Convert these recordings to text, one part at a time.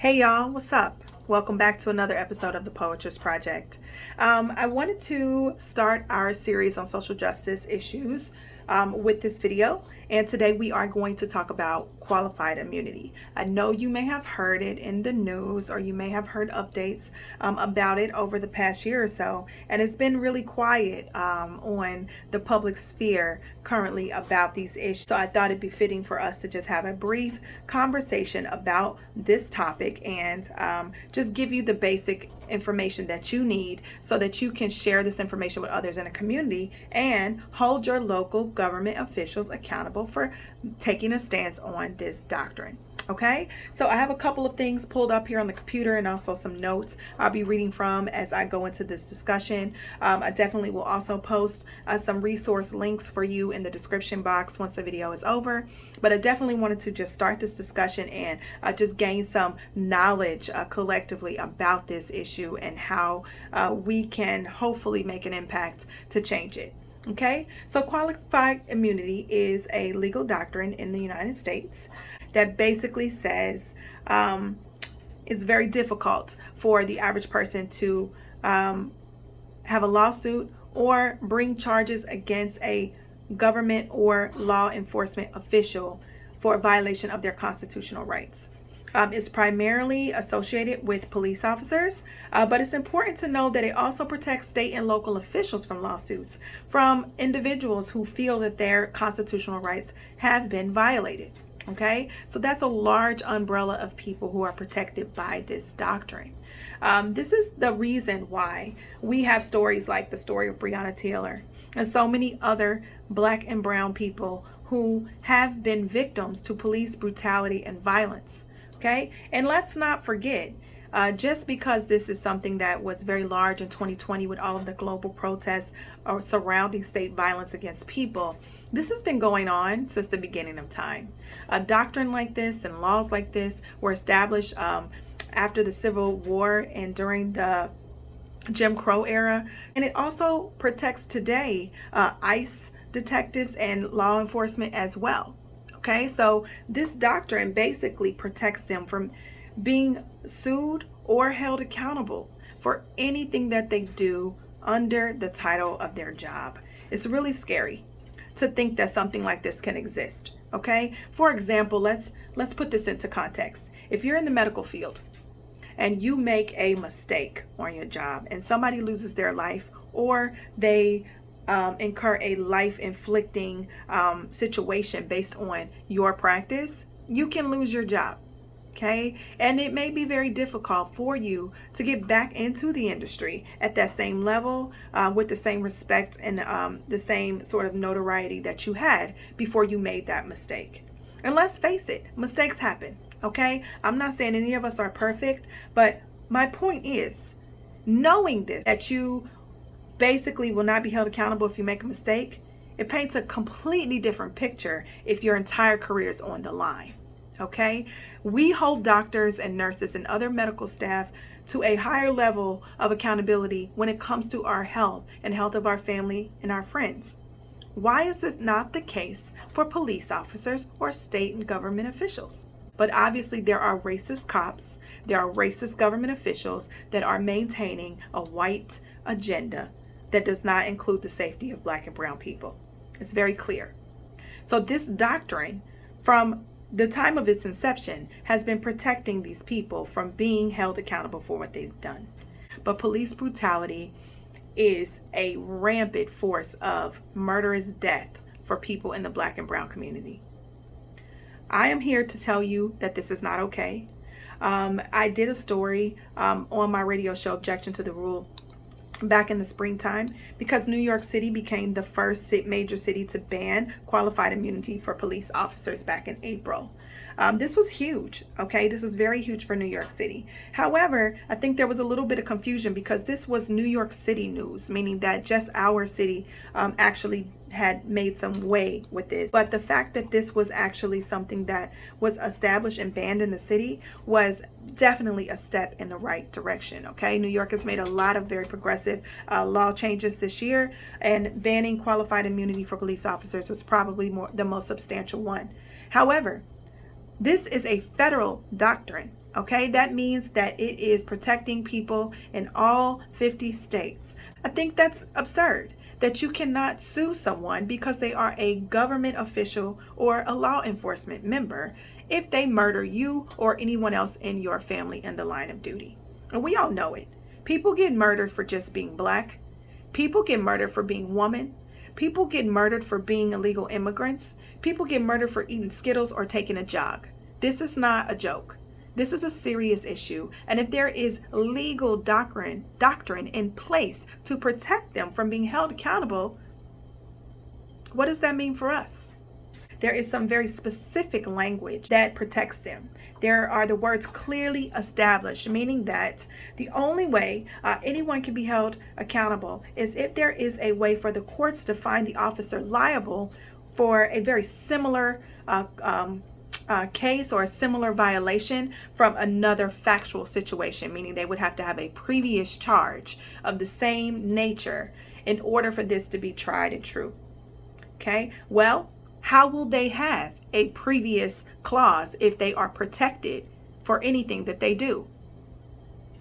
Hey y'all, what's up? Welcome back to another episode of the Poetress Project. I wanted to start our series on social justice issues with this video, and today we are going to talk about qualified immunity. I know you may have heard it in the news, or you may have heard updates about it over the past year or so, and it's been really quiet on the public sphere currently about these issues. So I thought it'd be fitting for us to just have a brief conversation about this topic and just give you the basic information that you need so that you can share this information with others in the community and hold your local government officials accountable for taking a stance on this doctrine. Okay, so I have a couple of things pulled up here on the computer and also some notes I'll be reading from as I go into this discussion. I definitely will also post some resource links for you in the description box once the video is over. But I definitely wanted to just start this discussion and just gain some knowledge collectively about this issue and how we can hopefully make an impact to change it. Okay, so qualified immunity is a legal doctrine in the United States that basically says it's very difficult for the average person to have a lawsuit or bring charges against a government or law enforcement official for a violation of their constitutional rights. It's primarily associated with police officers, but it's important to know that it also protects state and local officials from lawsuits from individuals who feel that their constitutional rights have been violated. Okay, so that's a large umbrella of people who are protected by this doctrine. This is the reason why we have stories like the story of Breonna Taylor and so many other Black and brown people who have been victims to police brutality and violence. Okay, and let's not forget, just because this is something that was very large in 2020 with all of the global protests surrounding state violence against people, this has been going on since the beginning of time. A doctrine like this and laws like this were established after the Civil War and during the Jim Crow era, and it also protects today ICE detectives and law enforcement as well. Okay, so this doctrine basically protects them from being sued or held accountable for anything that they do under the title of their job. It's really scary to think that something like this can exist. Okay, for example, let's put this into context. If you're in the medical field and you make a mistake on your job and somebody loses their life, or they incur a life-inflicting situation based on your practice, you can lose your job. Okay, and it may be very difficult for you to get back into the industry at that same level with the same respect and the same sort of notoriety that you had before you made that mistake. And let's face it, mistakes happen. Okay, I'm not saying any of us are perfect, but my point is, knowing this, that you basically will not be held accountable if you make a mistake, it paints a completely different picture if your entire career is on the line. Okay, we hold doctors and nurses and other medical staff to a higher level of accountability when it comes to our health and health of our family and our friends. Why is this not the case for police officers or state and government officials? But obviously there are racist cops, there are racist government officials that are maintaining a white agenda that does not include the safety of Black and brown people. It's very clear. So this doctrine, from the time of its inception, has been protecting these people from being held accountable for what they've done. But police brutality is a rampant force of murderous death for people in the Black and brown community. I am here to tell you that this is not okay. I did a story on my radio show, Objection to the Rule, back in the springtime, because New York City became the first major city to ban qualified immunity for police officers back in April. This was huge. Okay, this was very huge for New York City. However, I think there was a little bit of confusion because this was New York City news, meaning that just our city actually had made some way with this. But the fact that this was actually something that was established and banned in the city was definitely a step in the right direction. Okay, New York has made a lot of very progressive law changes this year, and banning qualified immunity for police officers was probably the most substantial one. However, this is a federal doctrine. Okay, that means that it is protecting people in all 50 states. I think that's absurd that you cannot sue someone because they are a government official or a law enforcement member if they murder you or anyone else in your family in the line of duty. And we all know it. People get murdered for just being black. People get murdered for being woman. People get murdered for being illegal immigrants. People get murdered for eating Skittles or taking a jog. This is not a joke. This is a serious issue, and if there is legal doctrine in place to protect them from being held accountable, what does that mean for us? There is some very specific language that protects them. There are the words clearly established, meaning that the only way anyone can be held accountable is if there is a way for the courts to find the officer liable for a very similar case or a similar violation from another factual situation, meaning they would have to have a previous charge of the same nature in order for this to be tried and true. Okay, well, how will they have a previous clause if they are protected for anything that they do?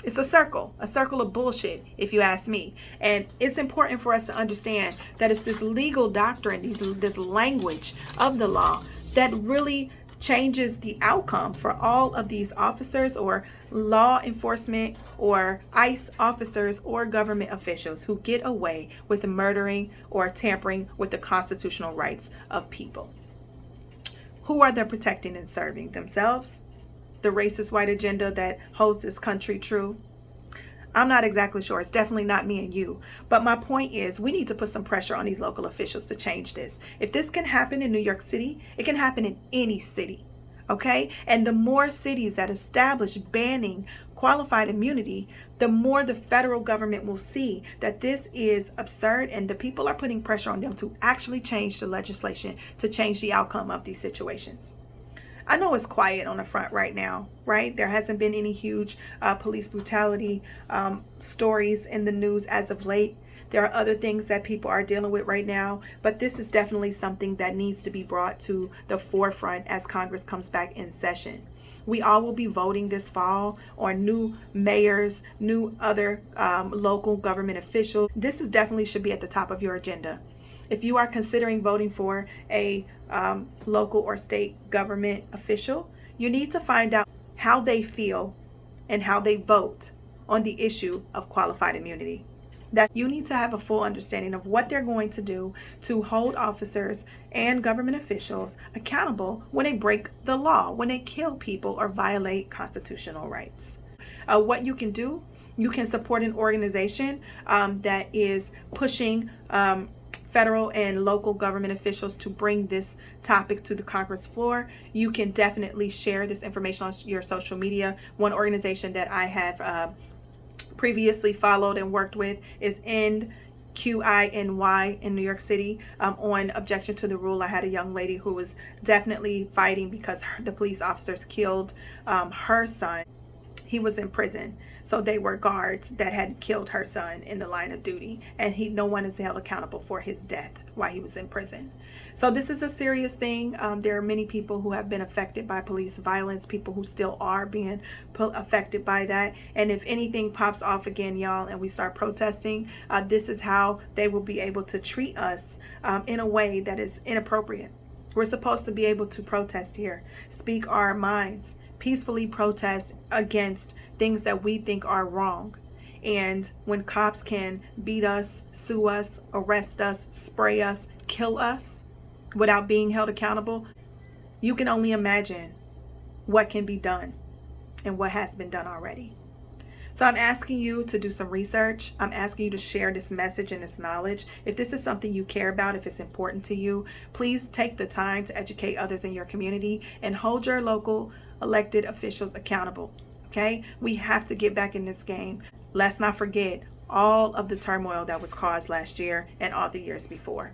It's a circle of bullshit, if you ask me. And it's important for us to understand that it's this legal doctrine, this language of the law that really changes the outcome for all of these officers or law enforcement or ICE officers or government officials who get away with murdering or tampering with the constitutional rights of people. Who are they protecting and serving? Themselves? The racist white agenda that holds this country true? I'm not exactly sure. It's definitely not me and you. But my point is, we need to put some pressure on these local officials to change this. If this can happen in New York City, it can happen in any city. Okay? And the more cities that establish banning qualified immunity, the more the federal government will see that this is absurd and the people are putting pressure on them to actually change the legislation to change the outcome of these situations. I know it's quiet on the front right now, right? There hasn't been any huge police brutality stories in the news as of late. There are other things that people are dealing with right now, but this is definitely something that needs to be brought to the forefront as Congress comes back in session. We all will be voting this fall on new mayors, new other local government officials. This is definitely should be at the top of your agenda. If you are considering voting for a local or state government official, you need to find out how they feel and how they vote on the issue of qualified immunity. That you need to have a full understanding of what they're going to do to hold officers and government officials accountable when they break the law, when they kill people or violate constitutional rights. What you can do, you can support an organization that is pushing federal and local government officials to bring this topic to the Congress floor. You can definitely share this information on your social media. One organization that I have previously followed and worked with is QINY in New York City. On objection to the rule, I had a young lady who was definitely fighting because the police officers killed her son. He was in prison, so they were guards that had killed her son in the line of duty, and no one is held accountable for his death while he was in prison. So this is a serious thing. There are many people who have been affected by police violence, people who still are being affected by that. And if anything pops off again, y'all, and we start protesting, this is how they will be able to treat us in a way that is inappropriate. We're supposed to be able to protest here, speak our minds, peacefully protest against things that we think are wrong. And when cops can beat us, sue us, arrest us, spray us, kill us without being held accountable, you can only imagine what can be done and what has been done already. So I'm asking you to do some research. I'm asking you to share this message and this knowledge. If this is something you care about, if it's important to you, please take the time to educate others in your community and hold your local elected officials accountable. Okay? We have to get back in this game. Let's not forget all of the turmoil that was caused last year and all the years before.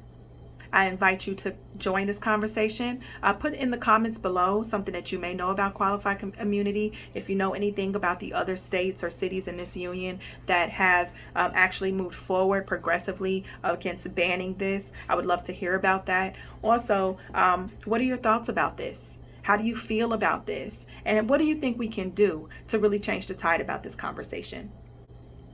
I invite you to join this conversation. Put in the comments below something that you may know about qualified immunity. If you know anything about the other states or cities in this union that have actually moved forward progressively against banning this, I would love to hear about that. Also, what are your thoughts about this? How do you feel about this? And what do you think we can do to really change the tide about this conversation?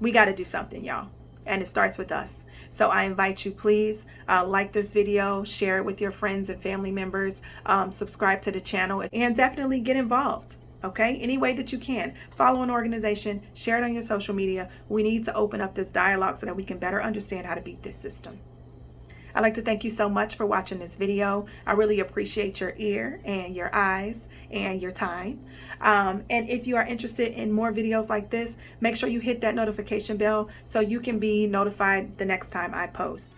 We got to do something, y'all. And it starts with us. So I invite you, please like this video, share it with your friends and family members, subscribe to the channel, and definitely get involved. Okay, any way that you can. Follow an organization, share it on your social media. We need to open up this dialogue so that we can better understand how to beat this system. I'd like to thank you so much for watching this video. I really appreciate your ear and your eyes and your time. And if you are interested in more videos like this, make sure you hit that notification bell so you can be notified the next time I post.